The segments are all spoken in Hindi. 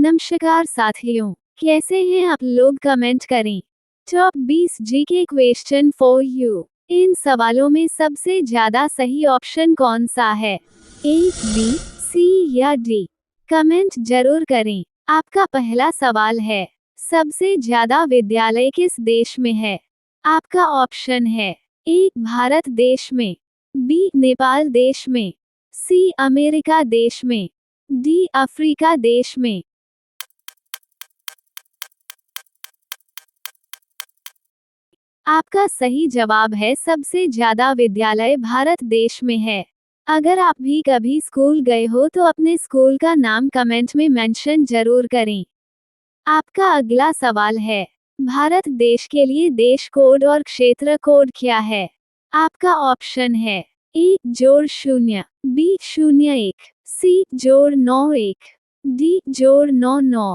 नमस्कार साथियों, कैसे हैं आप लोग? कमेंट करें। Top 20 GK question for you. इन सवालों में सबसे ज्यादा सही ऑप्शन कौन सा है? ए, बी, सी या डी? कमेंट जरूर करें। आपका पहला सवाल है, सबसे ज्यादा विद्यालय किस देश में है? आपका ऑप्शन है ए, भारत देश में, बी, नेपाल देश में, सी, अमेरिका देश में, डी, अफ्रीका देश में। आपका सही जवाब है सबसे ज्यादा विद्यालय भारत देश में है। अगर आप भी कभी स्कूल गए हो तो अपने स्कूल का नाम कमेंट में मेंशन जरूर करें। आपका अगला सवाल है, भारत देश के लिए देश कोड और क्षेत्र कोड क्या है? आपका ऑप्शन है ए, जोड़ 0, बी, 01, सी, जोड़ 91, डी, जोड़ 99।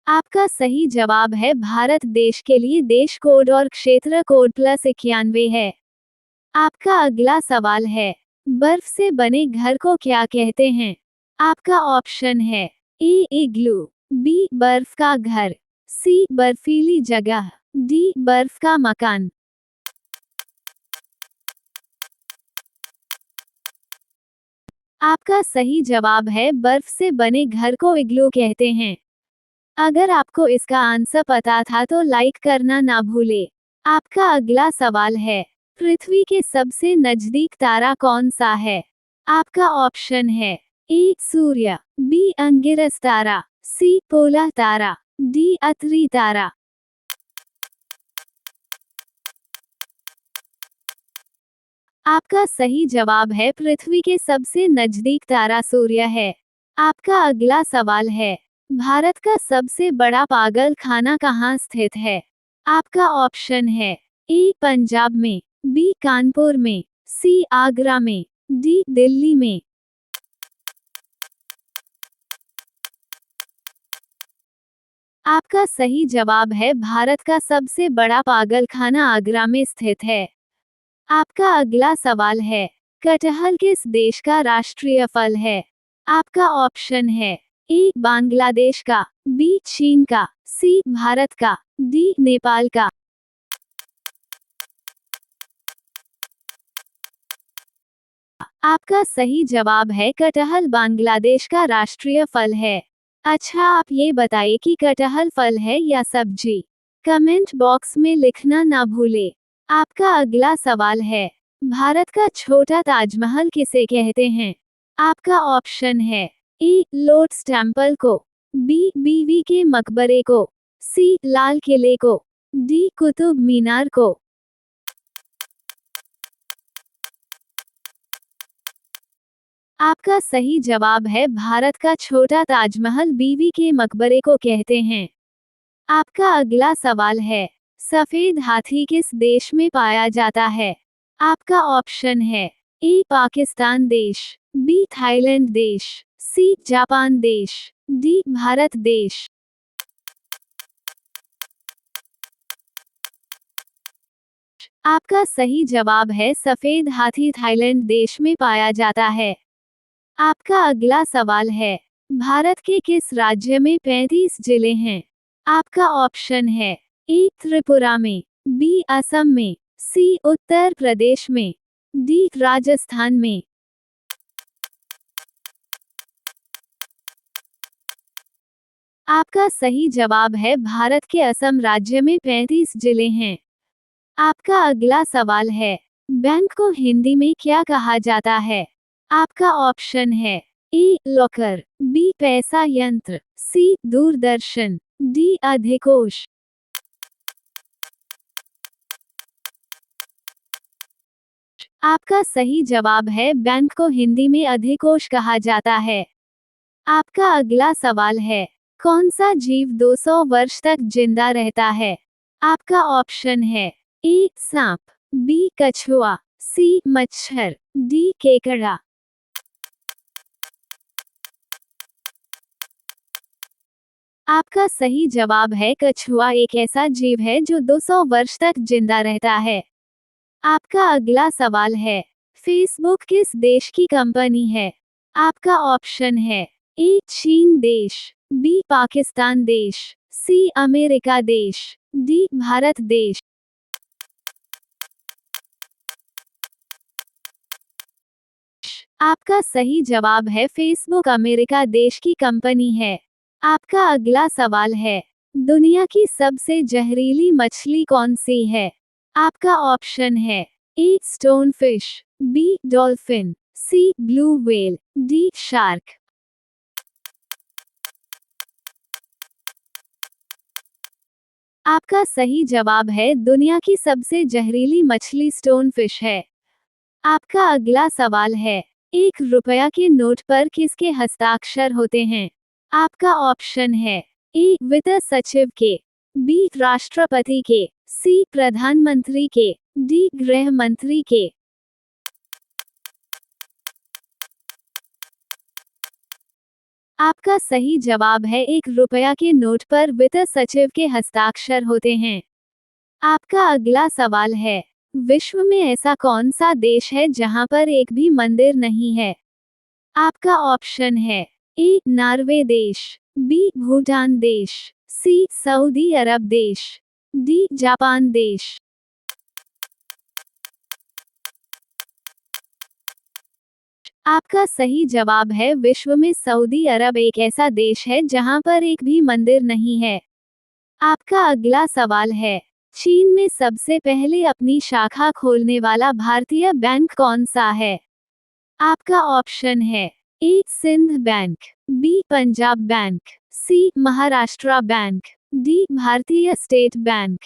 आपका सही जवाब है भारत देश के लिए देश कोड और क्षेत्र कोड +91 है। आपका अगला सवाल है, बर्फ से बने घर को क्या कहते हैं? आपका ऑप्शन है ए, इग्लू, बी, बर्फ का घर, सी, बर्फीली जगह, डी, बर्फ का मकान। आपका सही जवाब है बर्फ से बने घर को इग्लू कहते हैं। अगर आपको इसका आंसर पता था तो लाइक करना ना भूले। आपका अगला सवाल है, पृथ्वी के सबसे नजदीक तारा कौन सा है? आपका ऑप्शन है ए, सूर्य, बी, अंगिरस तारा, सी, पोला तारा, डी, अतरी तारा। आपका सही जवाब है पृथ्वी के सबसे नजदीक तारा सूर्य है। आपका अगला सवाल है, भारत का सबसे बड़ा पागल खाना कहाँ स्थित है? आपका ऑप्शन है ए, पंजाब में, बी, कानपुर में, सी, आगरा में, डी, दिल्ली में। आपका सही जवाब है भारत का सबसे बड़ा पागल खाना आगरा में स्थित है। आपका अगला सवाल है, कटहल किस देश का राष्ट्रीय फल है? आपका ऑप्शन है ए, बांग्लादेश का, बी, चीन का, सी, भारत का, डी, नेपाल का। आपका सही जवाब है कटहल बांग्लादेश का राष्ट्रीय फल है। अच्छा, आप ये बताइए कि कटहल फल है या सब्जी? कमेंट बॉक्स में लिखना ना भूले। आपका अगला सवाल है, भारत का छोटा ताजमहल किसे कहते हैं? आपका ऑप्शन है ए, लोटस टेम्पल को, बी, बीवी के मकबरे को, सी, लाल किले को, डी, कुतुब मीनार को। आपका सही जवाब है भारत का छोटा ताजमहल बीवी के मकबरे को कहते हैं। आपका अगला सवाल है, सफेद हाथी किस देश में पाया जाता है? आपका ऑप्शन है ए, पाकिस्तान देश, बी, थाईलैंड देश, सी, जापान देश, डी, भारत देश। आपका सही जवाब है सफेद हाथी थाईलैंड देश में पाया जाता है। आपका अगला सवाल है, भारत के किस राज्य में 35 जिले हैं? आपका ऑप्शन है ए, त्रिपुरा में, बी, असम में, सी, उत्तर प्रदेश में, डी, राजस्थान में। आपका सही जवाब है भारत के असम राज्य में 35 जिले हैं। आपका अगला सवाल है, बैंक को हिंदी में क्या कहा जाता है? आपका ऑप्शन है ए, लॉकर, बी, पैसा यंत्र, सी, दूरदर्शन, डी, अधिकोष। आपका सही जवाब है बैंक को हिंदी में अधिकोष कहा जाता है। आपका अगला सवाल है, कौन सा जीव 200 वर्ष तक जिंदा रहता है? आपका ऑप्शन है ए, सांप, बी, कछुआ, सी, मच्छर, डी, केकड़ा। आपका सही जवाब है कछुआ एक ऐसा जीव है जो 200 वर्ष तक जिंदा रहता है। आपका अगला सवाल है, फेसबुक किस देश की कंपनी है? आपका ऑप्शन है ए चीन देश, बी पाकिस्तान देश, सी अमेरिका देश, डी भारत देश। आपका सही जवाब है फेसबुक अमेरिका देश की कंपनी है। आपका अगला सवाल है, दुनिया की सबसे जहरीली मछली कौन सी है? आपका ऑप्शन है ए स्टोनफिश, बी डॉल्फिन, सी ब्लू व्हेल, डी शार्क। आपका सही जवाब है दुनिया की सबसे जहरीली मछली स्टोनफिश है। आपका अगला सवाल है, 1 रुपया के नोट पर किसके हस्ताक्षर होते हैं? आपका ऑप्शन है ए वित्त सचिव के, बी राष्ट्रपति के, सी प्रधानमंत्री के, डी गृह मंत्री के। आपका सही जवाब है 1 रुपया के नोट पर वित्त सचिव के हस्ताक्षर होते हैं। आपका अगला सवाल है, विश्व में ऐसा कौन सा देश है जहां पर एक भी मंदिर नहीं है? आपका ऑप्शन है ए नॉर्वे देश, बी भूटान देश, सी सऊदी अरब देश, डी जापान देश। आपका सही जवाब है विश्व में सऊदी अरब एक ऐसा देश है जहां पर एक भी मंदिर नहीं है। आपका अगला सवाल है, चीन में सबसे पहले अपनी शाखा खोलने वाला भारतीय बैंक कौन सा है? आपका ऑप्शन है A Sindh bank, B Punjab bank, C Maharashtra bank, D Bharatiya state bank.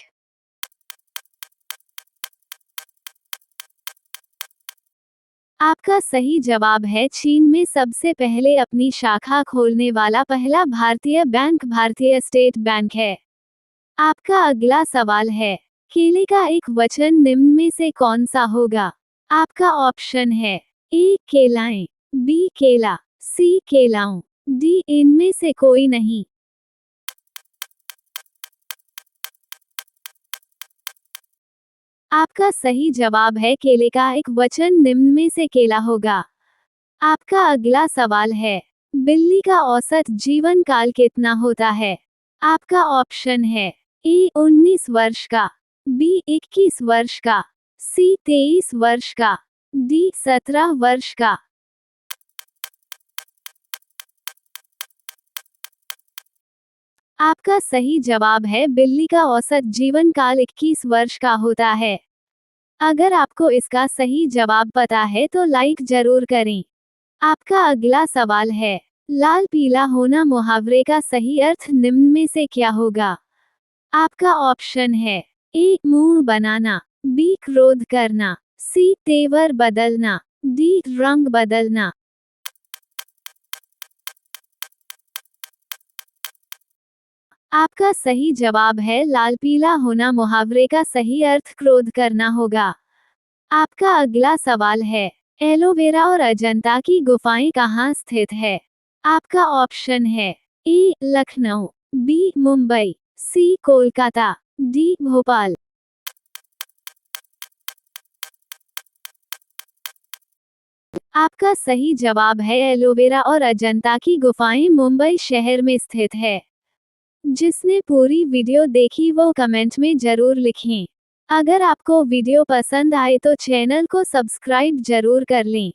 आपका सही जवाब है चीन में सबसे पहले अपनी शाखा खोलने वाला पहला भारतीय बैंक भारतीय स्टेट बैंक है। आपका अगला सवाल है, केले का एक वचन निम्न में से कौन सा होगा? आपका ऑप्शन है ए केलाएं, बी केला, सी केलाऊं, डी इनमें से कोई नहीं। आपका सही जवाब है केले का एक वचन निम्न में से केला होगा। आपका अगला सवाल है, बिल्ली का औसत जीवन काल कितना होता है? आपका ऑप्शन है ए 19 वर्ष का, बी 21 वर्ष का, सी 23 वर्ष का, डी 17 वर्ष का। आपका सही जवाब है बिल्ली का औसत जीवन काल 21 वर्ष का होता है। अगर आपको इसका सही जवाब पता है तो लाइक जरूर करें। आपका अगला सवाल है, लाल पीला होना मुहावरे का सही अर्थ निम्न में से क्या होगा? आपका ऑप्शन है ए मुंह बनाना, बी क्रोध करना, सी तेवर बदलना, डी रंग बदलना। आपका सही जवाब है लाल पीला होना मुहावरे का सही अर्थ क्रोध करना होगा। आपका अगला सवाल है, एलोवेरा और अजंता की गुफाएं कहाँ स्थित है? आपका ऑप्शन है ए लखनऊ, बी मुंबई, सी कोलकाता, डी भोपाल। आपका सही जवाब है एलोवेरा और अजंता की गुफाएं मुंबई शहर में स्थित है। जिसने पूरी वीडियो देखी वो कमेंट में जरूर लिखें। अगर आपको वीडियो पसंद आए तो चैनल को सब्सक्राइब जरूर कर लें।